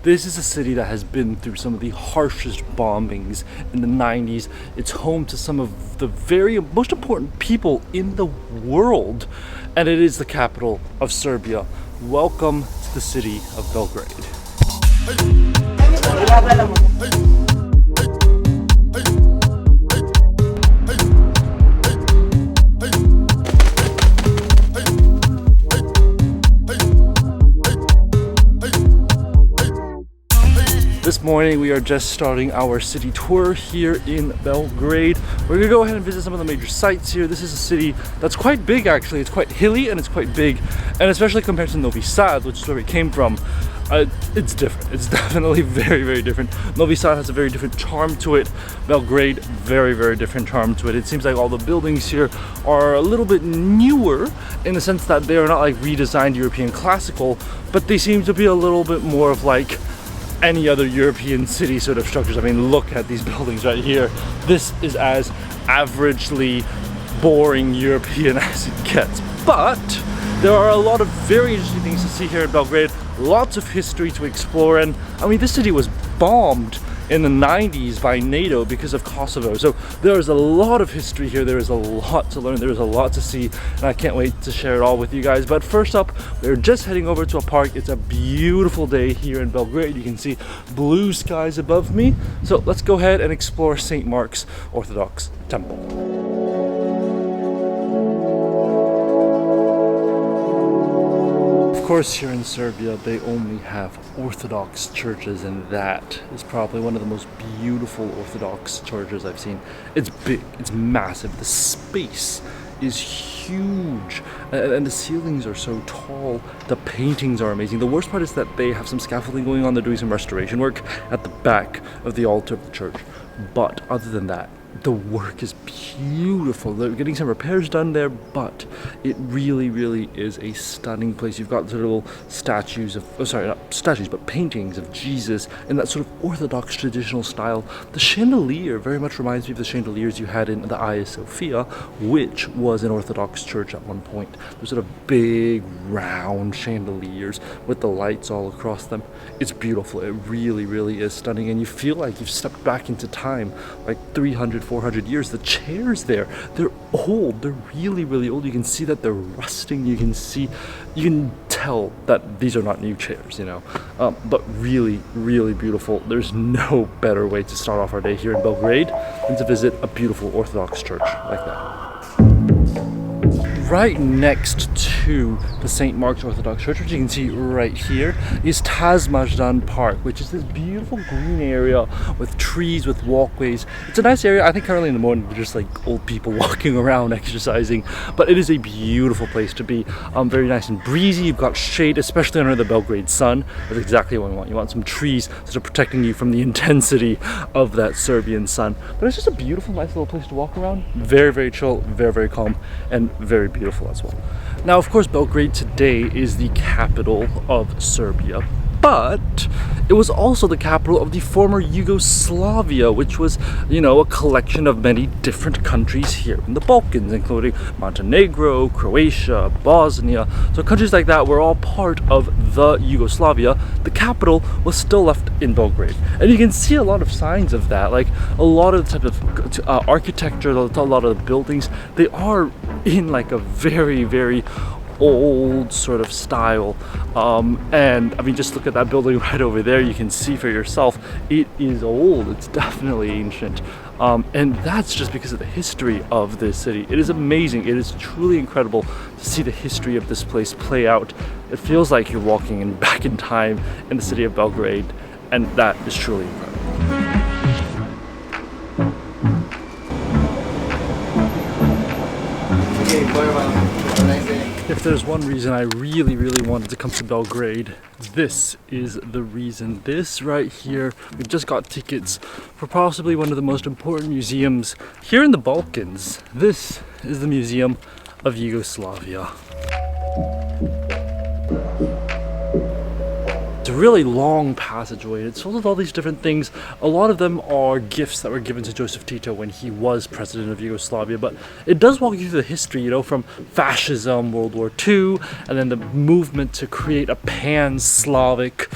This is a city that has been through some of the harshest bombings in the 90s. It's home to some of the very most important people in the world, and it is the capital of Serbia. Welcome to the city of Belgrade. This morning we are just starting our city tour here in Belgrade. We're gonna go ahead and visit some of the major sites here. This is a city that's quite big actually. It's quite hilly and it's quite big, and especially compared to Novi Sad, which is where we came from, it's different. It's definitely very, very different. Novi Sad has a very different charm to it. Belgrade, very, very different charm to it. It seems like all the buildings here are a little bit newer in the sense that they are not like redesigned European classical, but they seem to be a little bit more of like any other European city sort of structures. I mean, look at these buildings right here. This is as averagely boring European as it gets, but there are a lot of very interesting things to see here in Belgrade, lots of history to explore, and I mean, this city was bombed in the 90s by NATO because of Kosovo. So there is a lot of history here, there is a lot to learn, there is a lot to see, and I can't wait to share it all with you guys. But first up, we're just heading over to a park. It's a beautiful day here in Belgrade. You can see blue skies above me. So let's go ahead and explore St. Mark's Orthodox Temple. Of course, here in Serbia they only have Orthodox churches, and that is probably one of the most beautiful Orthodox churches I've seen. It's big, it's massive, the space is huge, and the ceilings are so tall, the paintings are amazing. The worst part is that they have some scaffolding going on. They're doing some restoration work at the back of the altar of the church, but other than that, the work is beautiful. They're getting some repairs done there, but it really, really is a stunning place. You've got the little statues of, oh sorry, not statues, but paintings of Jesus in that sort of Orthodox traditional style. The chandelier very much reminds me of the chandeliers you had in the Hagia Sophia, which was an Orthodox church at one point. Those sort of big, round chandeliers with the lights all across them. It's beautiful. It really, really is stunning, and you feel like you've stepped back into time, like 400 years. The chairs there, they're old, they're really, really old. You can see that they're rusting. You can tell that these are not new chairs, you know, but really, really beautiful. There's no better way to start off our day here in Belgrade than to visit a beautiful Orthodox church like that. Right next to the St. Mark's Orthodox Church, which you can see right here, is Tašmajdan Park, which is this beautiful green area with trees, with walkways. It's a nice area. I think currently in the morning we're just like old people walking around exercising, but it is a beautiful place to be. Very nice and breezy. You've got shade, especially under the Belgrade sun. That's exactly what you want. You want some trees sort of protecting you from the intensity of that Serbian sun. But it's just a beautiful, nice little place to walk around. Very, very chill, very, very calm, and very beautiful as well. Now, of course, Belgrade today is the capital of Serbia, but it was also the capital of the former Yugoslavia, which was, you know, a collection of many different countries here in the Balkans, including Montenegro, Croatia, Bosnia. So countries like that were all part of the Yugoslavia. The capital was still left in Belgrade, and you can see a lot of signs of that. Like a lot of the type of architecture, a lot of the buildings, they are in like a very, very old sort of style, and I mean, just look at that building right over there. You can see for yourself it is old. It's definitely ancient, and that's just because of the history of this city. It is amazing. It is truly incredible to see the history of this place play out. It feels like you're walking back in time in the city of Belgrade, and that is truly incredible. If there's one reason I really, really wanted to come to Belgrade, this is the reason. This right here, we just got tickets for possibly one of the most important museums here in the Balkans. This is the Museum of Yugoslavia. It's a really long passageway. It's filled with all these different things. A lot of them are gifts that were given to Josip Tito when he was president of Yugoslavia, but it does walk you through the history, you know, from fascism, World War II, and then the movement to create a pan-Slavic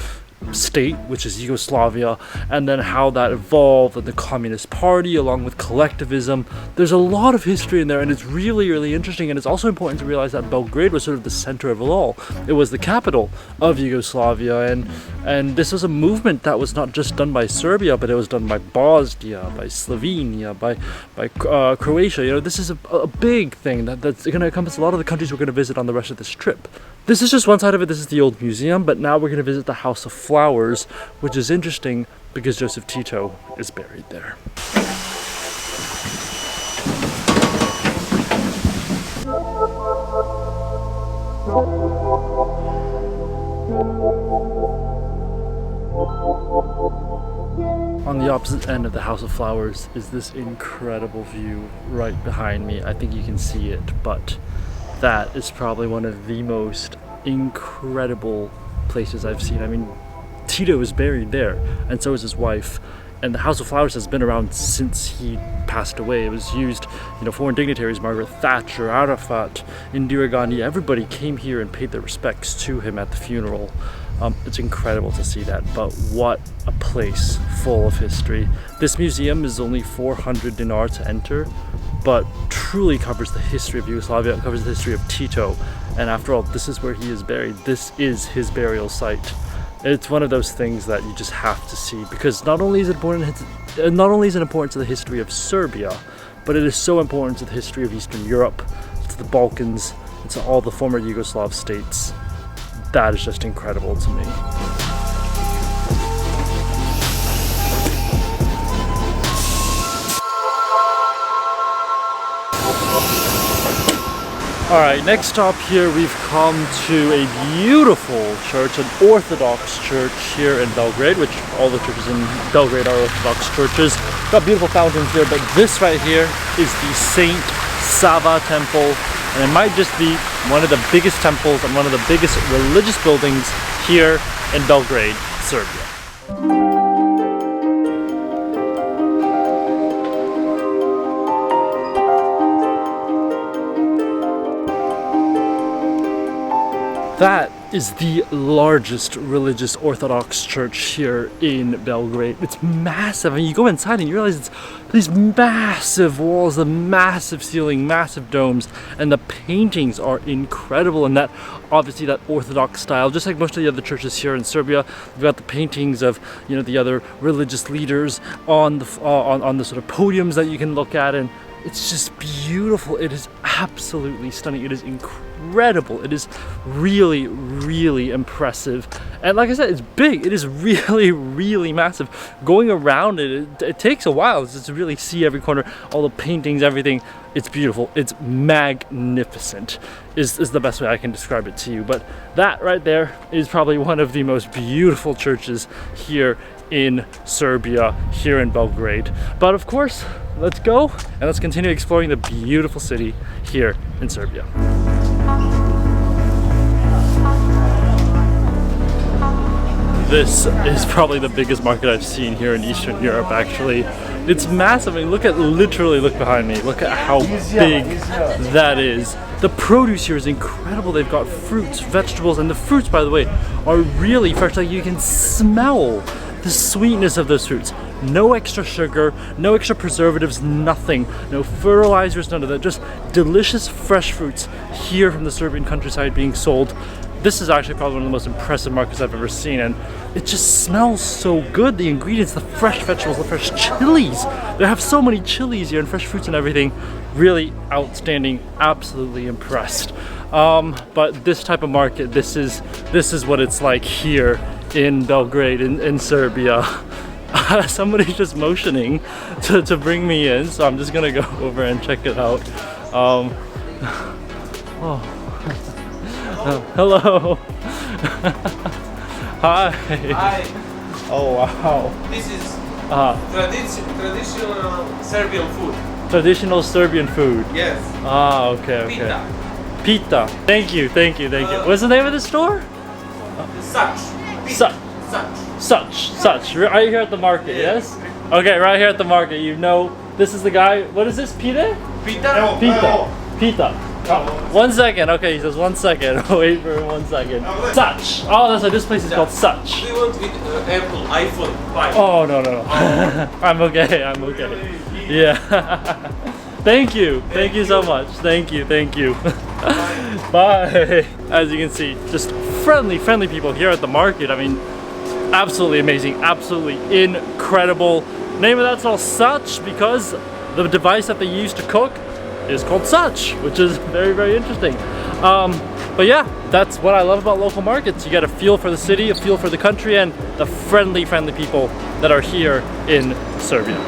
state, which is Yugoslavia, and then how that evolved and the Communist Party along with collectivism. There's a lot of history in there, and it's really, really interesting. And it's also important to realize that Belgrade was sort of the center of it all. It was the capital of Yugoslavia, and this was a movement that was not just done by Serbia, but it was done by Bosnia, by Slovenia, by Croatia. You know, this is a big thing that's going to encompass a lot of the countries we're going to visit on the rest of this trip. This is just one side of it. This is the old museum, but now we're going to visit the House of Flowers, which is interesting because Josip Tito is buried there. On the opposite end of the House of Flowers is this incredible view right behind me. I think you can see it, but that is probably one of the most incredible places I've seen. I mean, Tito is buried there, and so is his wife. And the House of Flowers has been around since he passed away. It was used, you know, foreign dignitaries, Margaret Thatcher, Arafat, Indira Gandhi, everybody came here and paid their respects to him at the funeral. It's incredible to see that, but what a place full of history. This museum is only 400 dinar to enter, but truly covers the history of Yugoslavia, it covers the history of Tito, and after all, this is where he is buried. This is his burial site. It's one of those things that you just have to see, because not only is it important to the history of Serbia, but it is so important to the history of Eastern Europe, to the Balkans, and to all the former Yugoslav states. That is just incredible to me. Alright, next stop here, we've come to a beautiful church, an Orthodox church here in Belgrade, which all the churches in Belgrade are Orthodox churches. Got beautiful fountains here, but this right here is the Saint Sava temple, and it might just be one of the biggest temples and one of the biggest religious buildings here in Belgrade, Serbia. That is the largest religious Orthodox church here in Belgrade. It's massive. I mean, you go inside and you realize it's these massive walls, the massive ceiling, massive domes, and the paintings are incredible. And that, obviously, that Orthodox style, just like most of the other churches here in Serbia, we've got the paintings of, you know, the other religious leaders on the sort of podiums that you can look at, and it's just beautiful. It is absolutely stunning. It is incredible. It is really, really impressive. And like I said, it's big. It is really, really massive. Going around it takes a while just to really see every corner, all the paintings, everything. It's beautiful. It's magnificent is the best way I can describe it to you. But that right there is probably one of the most beautiful churches here in Serbia, here in Belgrade. But of course, let's go and let's continue exploring the beautiful city here in Serbia. This is probably the biggest market I've seen here in Eastern Europe, actually. It's massive. I mean, literally look behind me. Look at how big that is. The produce here is incredible. They've got fruits, vegetables, and the fruits, by the way, are really fresh. Like, you can smell the sweetness of those fruits. No extra sugar, no extra preservatives, nothing. No fertilizers, none of that. Just delicious fresh fruits here from the Serbian countryside being sold. This is actually probably one of the most impressive markets I've ever seen, and it just smells so good. The ingredients, the fresh vegetables, the fresh chilies. They have so many chilies here and fresh fruits and everything. Really outstanding, absolutely impressed. But this type of market, this is what it's like here in Belgrade, in Serbia. Somebody's just motioning to bring me in, so I'm just gonna go over and check it out. Hello. Hi. Hi. Oh wow. This is traditional Serbian food. Traditional Serbian food. Yes. Ah, okay. Pita. Pita. Thank you. What's the name of the store? Such. Right here at the market, Yeah. yes? Okay, right here at the market. You know, this is the guy. What is this? Pita? Pita. Pita. 1 second. Okay, he says 1 second. Wait for 1 second. Such. Oh, that's this place is called Such. Do you want with Apple iPhone 5? Oh no. I'm okay. I'm okay. Yeah. Thank you. Thank you so much. Thank you. Bye. As you can see, just friendly people here at the market. I mean, absolutely amazing, absolutely incredible. Name of that's all Such because the device that they use to cook is called Such, which is very interesting. But yeah, that's what I love about local markets. You get a feel for the city, a feel for the country, and the friendly people that are here in Serbia.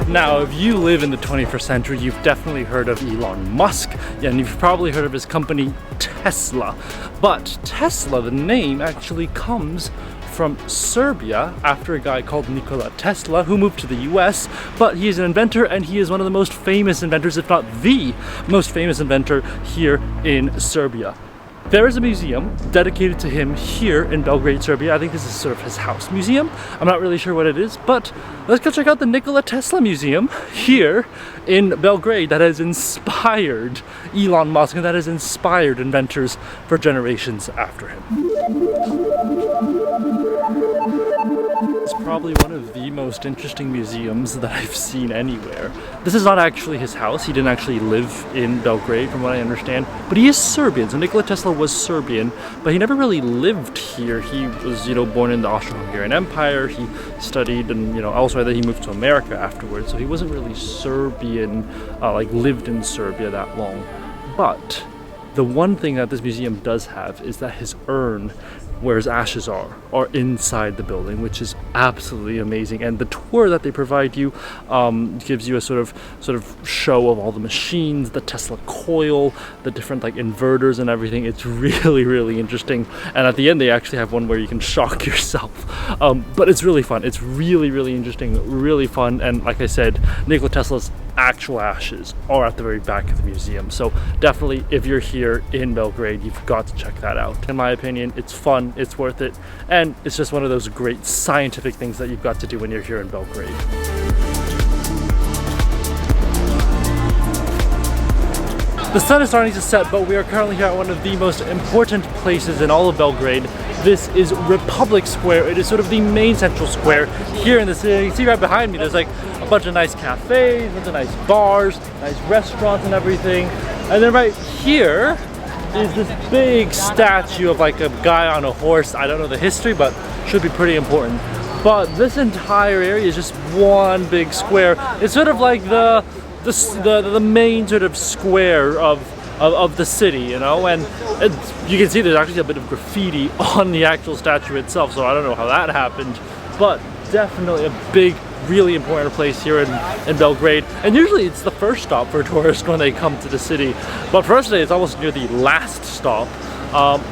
Now, if you live in the 21st century, you've definitely heard of Elon Musk, and you've probably heard of his company Tesla. But Tesla, the name, actually comes from Serbia after a guy called Nikola Tesla who moved to the US, but he is an inventor and he is one of the most famous inventors, if not the most famous inventor here in Serbia. There is a museum dedicated to him here in Belgrade, Serbia. I think this is sort of his house museum. I'm not really sure what it is, but let's go check out the Nikola Tesla Museum here in Belgrade that has inspired Elon Musk and that has inspired inventors for generations after him. It's probably one of the most interesting museums that I've seen anywhere. This is not actually his house. He didn't actually live in Belgrade from what I understand, but he is Serbian. So Nikola Tesla was Serbian, but he never really lived here. He was, born in the Austro-Hungarian Empire. He studied and, elsewhere. Then he moved to America afterwards. So he wasn't really Serbian, lived in Serbia that long. But the one thing that this museum does have is that his urn, where his ashes are inside the building, which is absolutely amazing. And the tour that they provide you gives you a sort of show of all the machines, the Tesla coil, the different inverters and everything. It's really interesting. And at the end, they actually have one where you can shock yourself. But it's really fun. It's really interesting, really fun. And like I said, Nikola Tesla's actual ashes are at the very back of the museum. So definitely, if you're here in Belgrade, you've got to check that out. In my opinion, it's fun, it's worth it, and it's just one of those great scientific things that you've got to do when you're here in Belgrade. The sun is starting to set, but we are currently here at one of the most important places in all of Belgrade. This is Republic Square. It is sort of the main central square here in the city. You can see right behind me, there's a bunch of nice cafes, a bunch of nice bars, nice restaurants and everything. And then right here is this big statue of a guy on a horse. I don't know the history, but should be pretty important. But this entire area is just one big square. It's sort of like the main sort of square of the city, and you can see there's actually a bit of graffiti on the actual statue itself, so I don't know how that happened, but definitely a big, really important place here in Belgrade. And usually it's the first stop for tourists when they come to the city, but for us today it's almost near the last stop.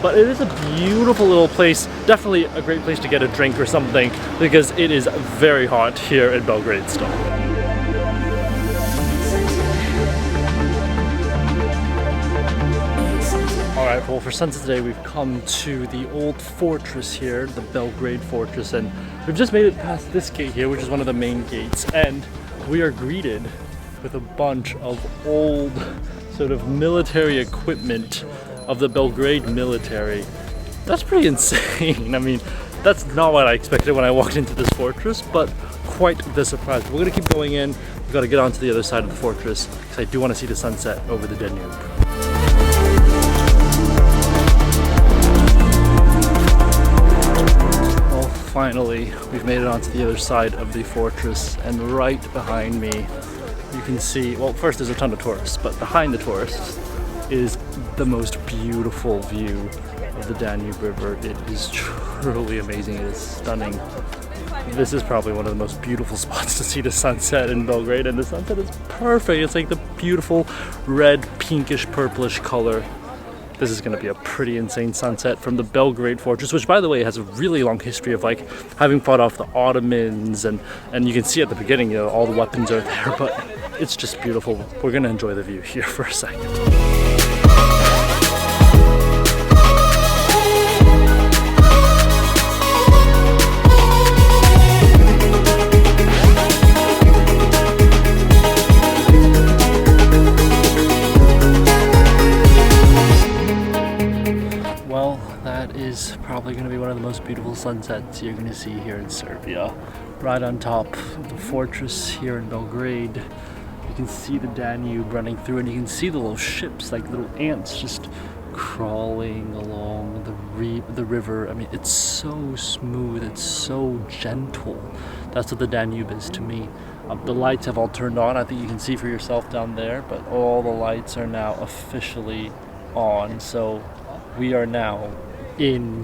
But it is a beautiful little place, definitely a great place to get a drink or something, because it is very hot here in Belgrade still. Alright, well, for sunset today we've come to the old fortress here, the Belgrade Fortress, and we've just made it past this gate here, which is one of the main gates, and we are greeted with a bunch of old sort of military equipment of the Belgrade military. That's pretty insane. I mean, that's not what I expected when I walked into this fortress, but quite the surprise. We're gonna keep going in. We've got to get onto the other side of the fortress because I do want to see the sunset over the Danube. Finally, we've made it onto the other side of the fortress, and right behind me you can see, well, first there's a ton of tourists, but behind the tourists is the most beautiful view of the Danube River. It is truly amazing. It is stunning. This is probably one of the most beautiful spots to see the sunset in Belgrade, and the sunset is perfect. It's like the beautiful red, pinkish, purplish color. This is going to be a pretty insane sunset from the Belgrade Fortress, which, by the way, has a really long history of having fought off the Ottomans, and you can see at the beginning, all the weapons are there, but it's just beautiful. We're going to enjoy the view here for a second. sunsets you're going to see here in Serbia. Right on top of the fortress here in Belgrade, you can see the Danube running through, and you can see the little ships like little ants just crawling along the river. I mean, it's so smooth, it's so gentle. That's what the Danube is to me. The lights have all turned on. I think you can see for yourself down there, but all the lights are now officially on. So we are now in,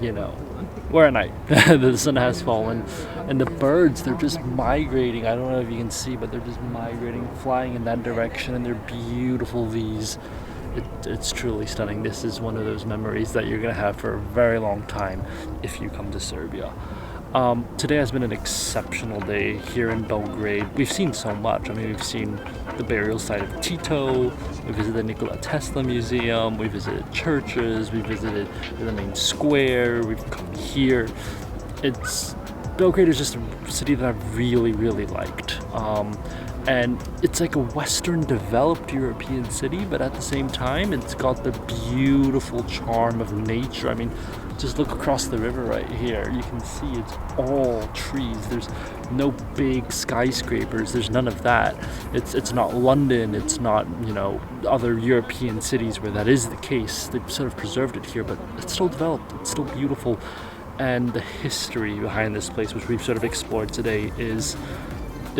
we're at night. The sun has fallen, and the birds, they're just migrating. I don't know if you can see, but they're just migrating, flying in that direction, and they're beautiful V's. It's truly stunning. This is one of those memories that you're gonna have for a very long time if you come to Serbia. Today has been an exceptional day here in Belgrade. We've seen so much. I mean, we've seen the burial site of Tito, we visited the Nikola Tesla Museum, we visited churches, we visited the main square, we've come here. Belgrade is just a city that I've really, really liked. And it's like a Western developed European city, but at the same time, it's got the beautiful charm of nature. I mean, just look across the river right here. You can see it's all trees. There's no big skyscrapers. There's none of that. It's not London. It's not, other European cities where that is the case. They've sort of preserved it here, but it's still developed. It's still beautiful. And the history behind this place, which we've sort of explored today, is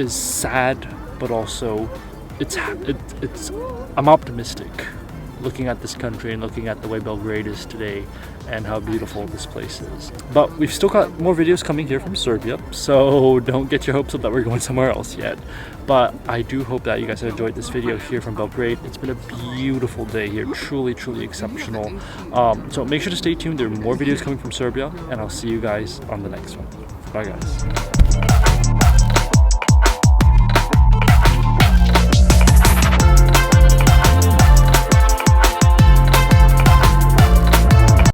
sad, but also I'm optimistic looking at this country and looking at the way Belgrade is today and how beautiful this place is. But we've still got more videos coming here from Serbia, so don't get your hopes up that we're going somewhere else yet. But I do hope that you guys have enjoyed this video here from Belgrade. It's been a beautiful day here, truly, truly exceptional. So make sure to stay tuned. There are more videos coming from Serbia, and I'll see you guys on the next one. Bye guys.